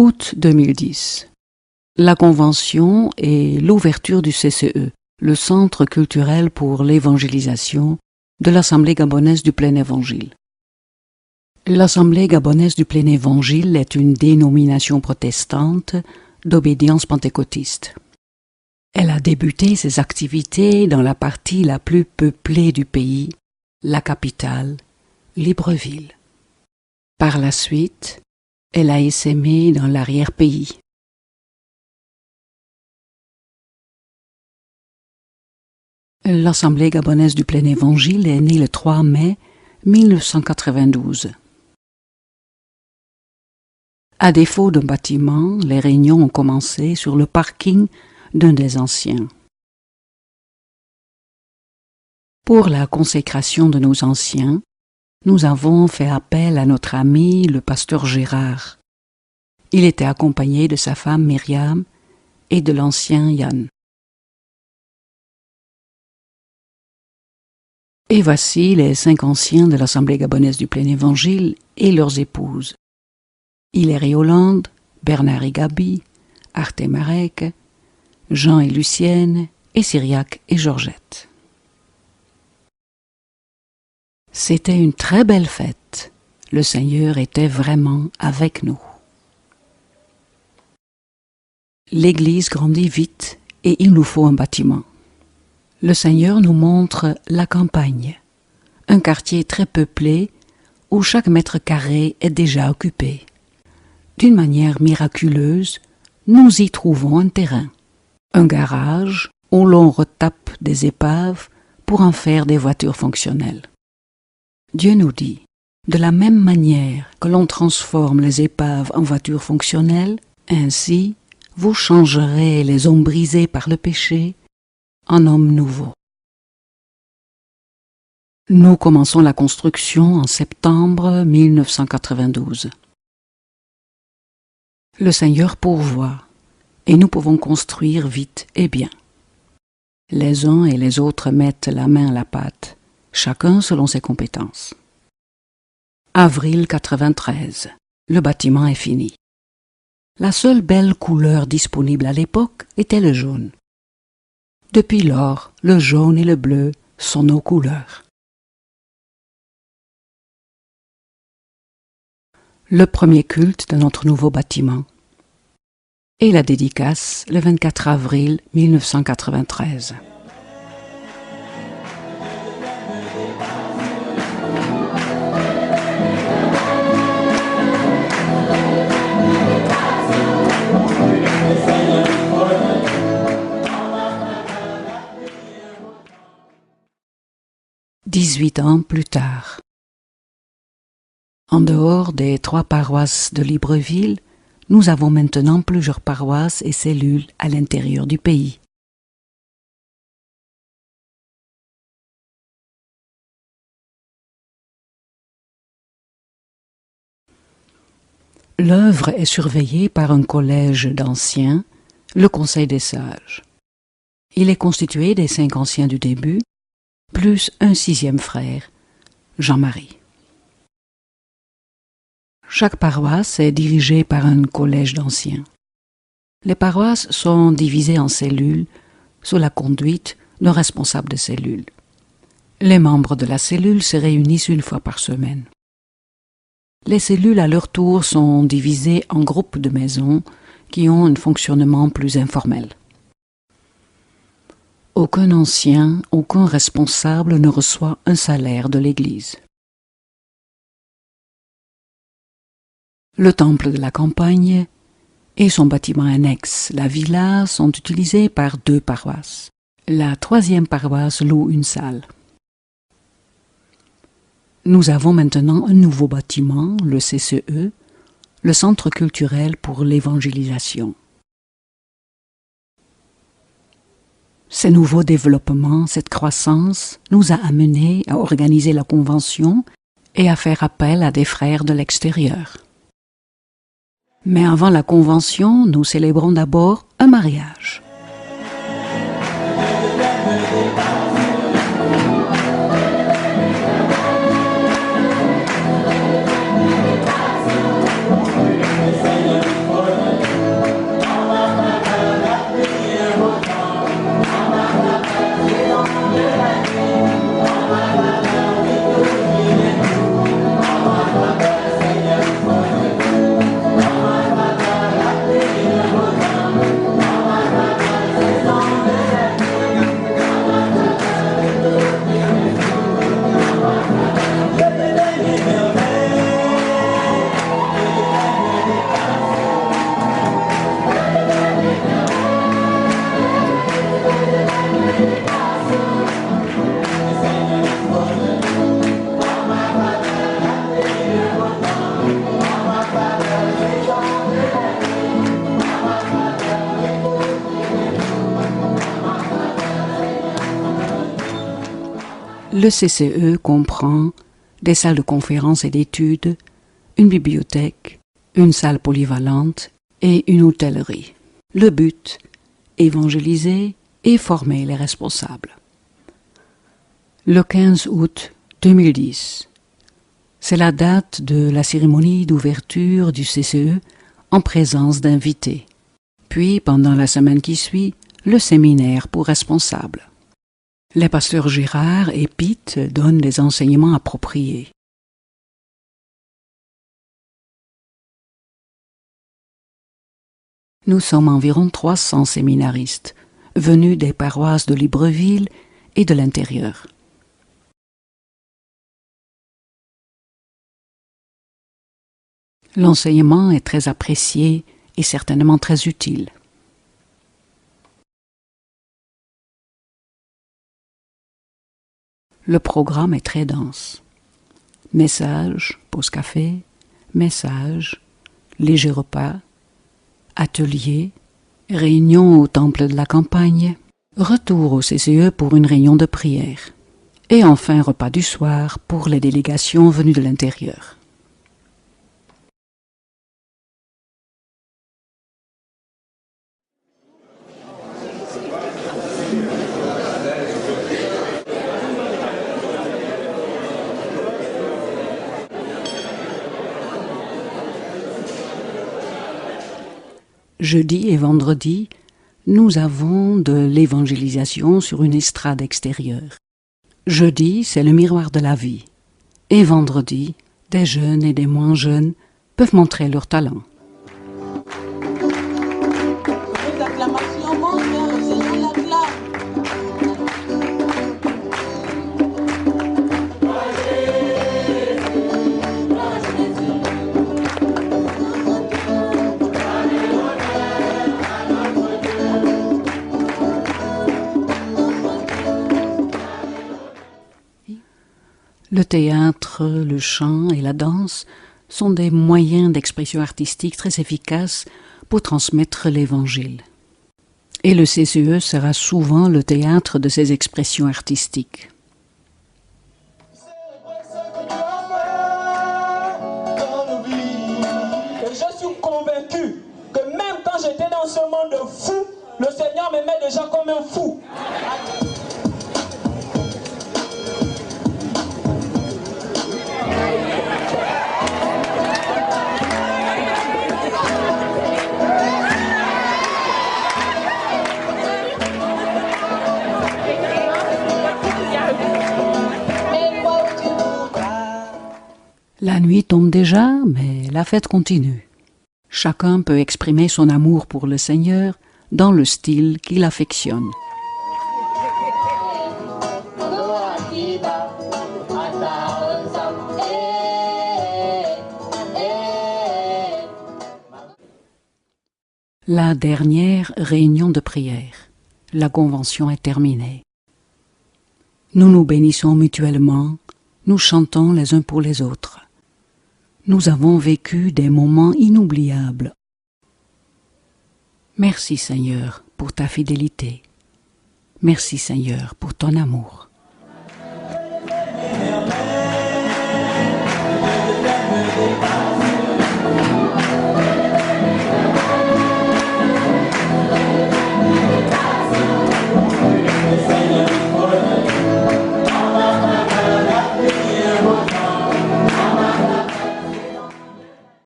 Août 2010. La Convention et l'ouverture du CCE, le Centre culturel pour l'évangélisation de l'Assemblée gabonaise du Plein Évangile. L'Assemblée gabonaise du Plein Évangile est une dénomination protestante d'obédience pentecôtiste. Elle a débuté ses activités dans la partie la plus peuplée du pays, la capitale, Libreville. Par la suite, elle a essaimé dans l'arrière-pays. L'Assemblée gabonaise du Plein Évangile est née le 3 mai 1992. À défaut d'un bâtiment, les réunions ont commencé sur le parking d'un des anciens. Pour la consécration de nos anciens, nous avons fait appel à notre ami le pasteur Gérard. Il était accompagné de sa femme Myriam et de l'ancien Yann. Et voici les 5 anciens de l'Assemblée gabonaise du Plein Évangile et leurs épouses. Hilaire et Hollande, Bernard et Gabi, Arte et Marek, Jean et Lucienne, et Cyriaque et Georgette. C'était une très belle fête. Le Seigneur était vraiment avec nous. L'église grandit vite et il nous faut un bâtiment. Le Seigneur nous montre la campagne, un quartier très peuplé où chaque mètre carré est déjà occupé. D'une manière miraculeuse, nous y trouvons un terrain, un garage où l'on retape des épaves pour en faire des voitures fonctionnelles. Dieu nous dit, de la même manière que l'on transforme les épaves en voitures fonctionnelles, ainsi vous changerez les hommes brisés par le péché en hommes nouveaux. Nous commençons la construction en septembre 1992. Le Seigneur pourvoit, et nous pouvons construire vite et bien. Les uns et les autres mettent la main à la pâte, chacun selon ses compétences. Avril 93. Le bâtiment est fini. La seule belle couleur disponible à l'époque était le jaune. Depuis lors, le jaune et le bleu sont nos couleurs. Le premier culte de notre nouveau bâtiment et la dédicace le 24 avril 1993. « 18 ans plus tard. En dehors des 3 paroisses de Libreville, nous avons maintenant plusieurs paroisses et cellules à l'intérieur du pays. L'œuvre est surveillée par un collège d'anciens, le Conseil des sages. Il est constitué des 5 anciens du début, plus un 6e frère, Jean-Marie. Chaque paroisse est dirigée par un collège d'anciens. Les paroisses sont divisées en cellules sous la conduite d'un responsable de cellule. Les membres de la cellule se réunissent une fois par semaine. Les cellules à leur tour sont divisées en groupes de maisons qui ont un fonctionnement plus informel. Aucun ancien, aucun responsable ne reçoit un salaire de l'Église. Le temple de la campagne et son bâtiment annexe, la villa, sont utilisés par 2 paroisses. La 3e paroisse loue une salle. Nous avons maintenant un nouveau bâtiment, le CCE, le Centre culturel pour l'évangélisation. Ces nouveaux développements, cette croissance, nous a amenés à organiser la convention et à faire appel à des frères de l'extérieur. Mais avant la convention, nous célébrons d'abord un mariage. Le CCE comprend des salles de conférences et d'études, une bibliothèque, une salle polyvalente et une hôtellerie. Le but, évangéliser et former les responsables. Le 15 août 2010, c'est la date de la cérémonie d'ouverture du CCE en présence d'invités. Puis, pendant la semaine qui suit, le séminaire pour responsables. Les pasteurs Gérard et Pete donnent des enseignements appropriés. Nous sommes environ 300 séminaristes, venus des paroisses de Libreville et de l'intérieur. L'enseignement est très apprécié et certainement très utile. Le programme est très dense. Messages, pause café, messages, léger repas, ateliers, réunion au temple de la campagne, retour au CCE pour une réunion de prière, et enfin repas du soir pour les délégations venues de l'intérieur. Jeudi et vendredi, nous avons de l'évangélisation sur une estrade extérieure. Jeudi, c'est le miroir de la vie. Et vendredi, des jeunes et des moins jeunes peuvent montrer leur talent. Le théâtre, le chant et la danse sont des moyens d'expression artistique très efficaces pour transmettre l'Évangile. Et le CCE sera souvent le théâtre de ces expressions artistiques. Je suis convaincu que même quand j'étais dans ce monde fou, le Seigneur m'aimait déjà comme un fou. La nuit tombe déjà, mais la fête continue. Chacun peut exprimer son amour pour le Seigneur dans le style qu'il affectionne. La dernière réunion de prière. La convention est terminée. Nous nous bénissons mutuellement, nous chantons les uns pour les autres. Nous avons vécu des moments inoubliables. Merci Seigneur pour ta fidélité. Merci Seigneur pour ton amour.